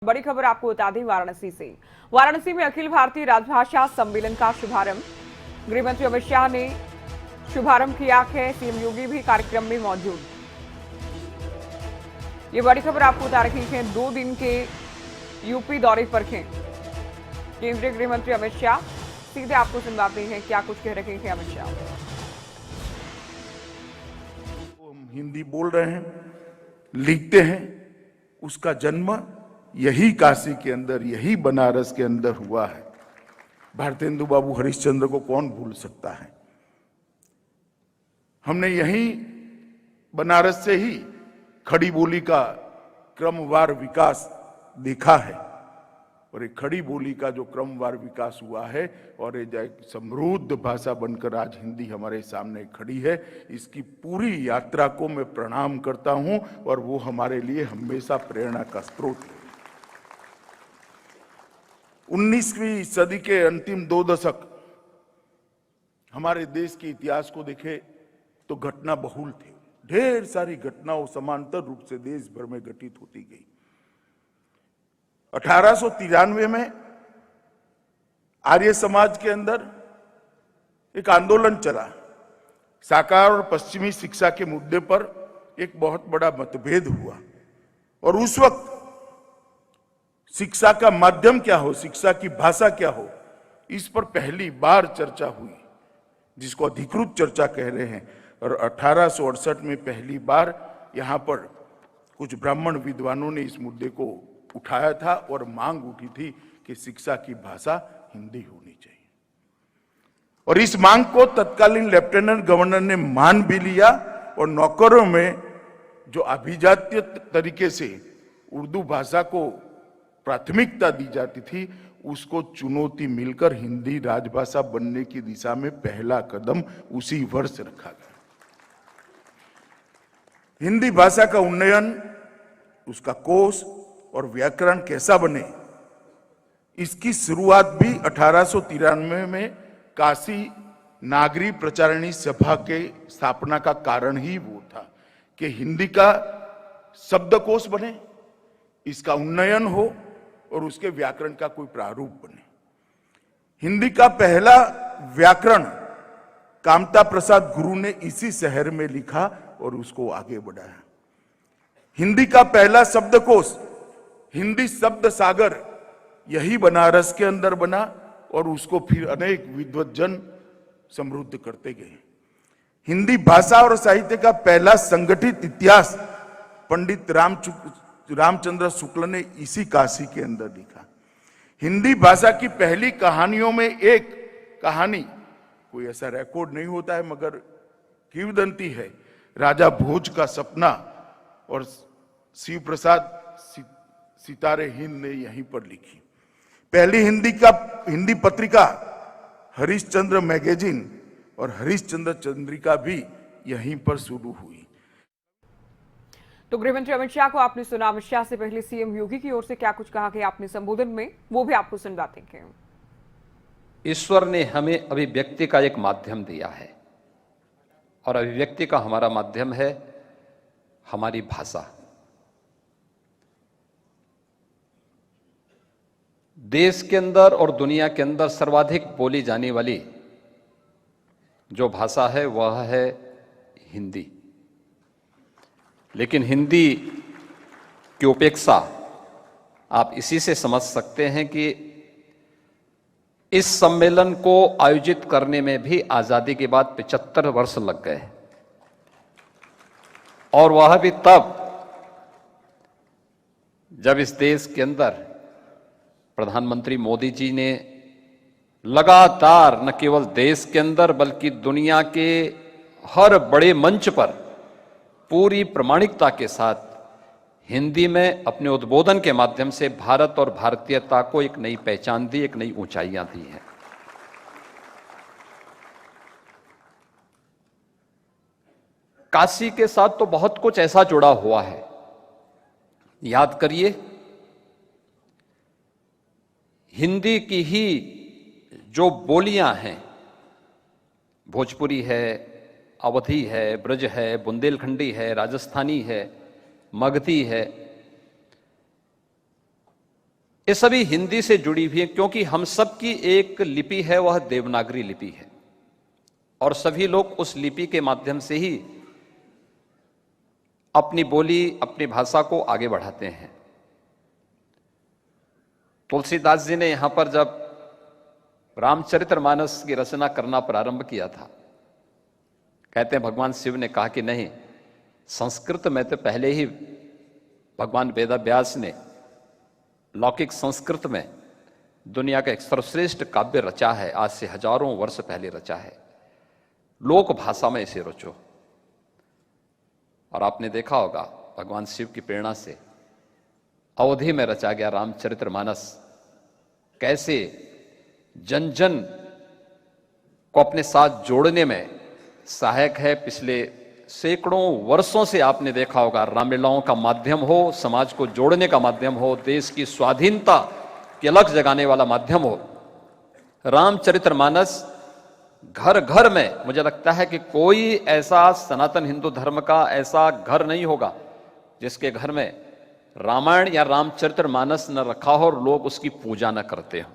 बड़ी खबर आपको बता दें वाराणसी से। वाराणसी में अखिल भारतीय राजभाषा सम्मेलन का शुभारंभ गृह मंत्री अमित शाह ने शुभारंभ किया है। सीएम योगी भी कार्यक्रम में मौजूद। ये बड़ी खबर आपको बता रही है। 2 दिन के यूपी दौरे पर हैं केंद्रीय गृह मंत्री अमित शाह। सीधे आपको सुनवाते हैं क्या कुछ कह रहे हैं अमित शाह। हम हिंदी बोल रहे हैं, लिखते हैं, उसका जन्म यही काशी के अंदर, यही बनारस के अंदर हुआ है। भारतेंदु बाबू हरिश्चंद्र को कौन भूल सकता है। हमने यही बनारस से ही खड़ी बोली का क्रमवार विकास देखा है और एक खड़ी बोली का जो क्रमवार विकास हुआ है और ये समृद्ध भाषा बनकर आज हिंदी हमारे सामने खड़ी है, इसकी पूरी यात्रा को मैं प्रणाम करता हूं और वो हमारे लिए हमेशा प्रेरणा का स्रोत है। 19वीं सदी के अंतिम 2 दशक हमारे देश के इतिहास को देखे तो घटना बहुल थे। ढेर सारी घटनाओं समांतर रूप से देश भर में घटित होती गई। 1893 में आर्य समाज के अंदर एक आंदोलन चला। साकार और पश्चिमी शिक्षा के मुद्दे पर एक बहुत बड़ा मतभेद हुआ और उस वक्त शिक्षा का माध्यम क्या हो, शिक्षा की भाषा क्या हो, इस पर पहली बार चर्चा हुई, जिसको अधिकृत चर्चा कह रहे हैं। और 1868 में पहली बार यहां पर कुछ ब्राह्मण विद्वानों ने इस मुद्दे को उठाया था और मांग उठी थी कि शिक्षा की भाषा हिंदी होनी चाहिए। और इस मांग को तत्कालीन लेफ्टिनेंट गवर्नर ने मान भी लिया और नौकरों में जो अभिजात्य तरीके से उर्दू भाषा को प्राथमिकता दी जाती थी, उसको चुनौती मिलकर हिंदी राजभाषा बनने की दिशा में पहला कदम उसी वर्ष रखा गया। हिंदी भाषा का उन्नयन, उसका कोश और व्याकरण कैसा बने, इसकी शुरुआत भी 1893 में काशी नागरी प्रचारिणी सभा के स्थापना का कारण ही वो था कि हिंदी का शब्दकोश बने, इसका उन्नयन हो और उसके व्याकरण का कोई प्रारूप बने। हिंदी का पहला व्याकरण कामता प्रसाद गुरु ने इसी शहर में लिखा और उसको आगे बढ़ाया। हिंदी का पहला शब्दकोश, हिंदी शब्द सागर, यही बनारस के अंदर बना और उसको फिर अनेक विद्वज्जन समृद्ध करते गए। हिंदी भाषा और साहित्य का पहला संगठित इतिहास पंडित रामचंद्र शुक्ल ने इसी काशी के अंदर लिखा। हिंदी भाषा की पहली कहानियों में एक कहानी, कोई ऐसा रिकॉर्ड नहीं होता है मगर किंवदंती है, राजा भोज का सपना, और शिव प्रसाद सितारे हिंद ने यहीं पर लिखी। पहली हिंदी पत्रिका हरिश्चंद्र मैगजीन और हरिश्चंद्र चंद्रिका भी यहीं पर शुरू हुई। तो गृहमंत्री अमित शाह को आपने सुना। अमित शाह से पहले सीएम योगी की ओर से क्या कुछ कहा गया आपने संबोधन में, वो भी आपको सुनवाते हैं। ईश्वर ने हमें अभिव्यक्ति का एक माध्यम दिया है और अभिव्यक्ति का हमारा माध्यम है हमारी भाषा। देश के अंदर और दुनिया के अंदर सर्वाधिक बोली जाने वाली जो भाषा है वह है हिंदी। लेकिन हिंदी की उपेक्षा आप इसी से समझ सकते हैं कि इस सम्मेलन को आयोजित करने में भी आजादी के बाद 75 वर्ष लग गए और वह भी तब जब इस देश के अंदर प्रधानमंत्री मोदी जी ने लगातार न केवल देश के अंदर बल्कि दुनिया के हर बड़े मंच पर पूरी प्रामाणिकता के साथ हिंदी में अपने उद्बोधन के माध्यम से भारत और भारतीयता को एक नई पहचान दी, एक नई ऊंचाइयां दी हैं। काशी के साथ तो बहुत कुछ ऐसा जुड़ा हुआ है। याद करिए, हिंदी की ही जो बोलियां हैं, भोजपुरी है, अवधी है, ब्रज है, बुंदेलखंडी है, राजस्थानी है, मगधी है, ये सभी हिंदी से जुड़ी हुई है, क्योंकि हम सब की एक लिपि है, वह देवनागरी लिपि है, और सभी लोग उस लिपि के माध्यम से ही अपनी बोली, अपनी भाषा को आगे बढ़ाते हैं। तुलसीदास जी ने यहां पर जब रामचरितमानस की रचना करना प्रारंभ किया था, कहते हैं भगवान शिव ने कहा कि नहीं, संस्कृत में तो पहले ही भगवान वेदव्यास ने लौकिक संस्कृत में दुनिया का एक सर्वश्रेष्ठ काव्य रचा है, आज से हजारों वर्ष पहले रचा है, लोक भाषा में इसे रचो। और आपने देखा होगा भगवान शिव की प्रेरणा से अवधि में रचा गया रामचरितमानस कैसे जन जन को अपने साथ जोड़ने में सहायक है। पिछले सैकड़ों वर्षों से आपने देखा होगा, रामलीलाओं का माध्यम हो, समाज को जोड़ने का माध्यम हो, देश की स्वाधीनता की अलख जगाने वाला माध्यम हो, रामचरितमानस घर घर में, मुझे लगता है कि कोई ऐसा सनातन हिंदू धर्म का ऐसा घर नहीं होगा जिसके घर में रामायण या रामचरितमानस न रखा हो और लोग उसकी पूजा न करते हो।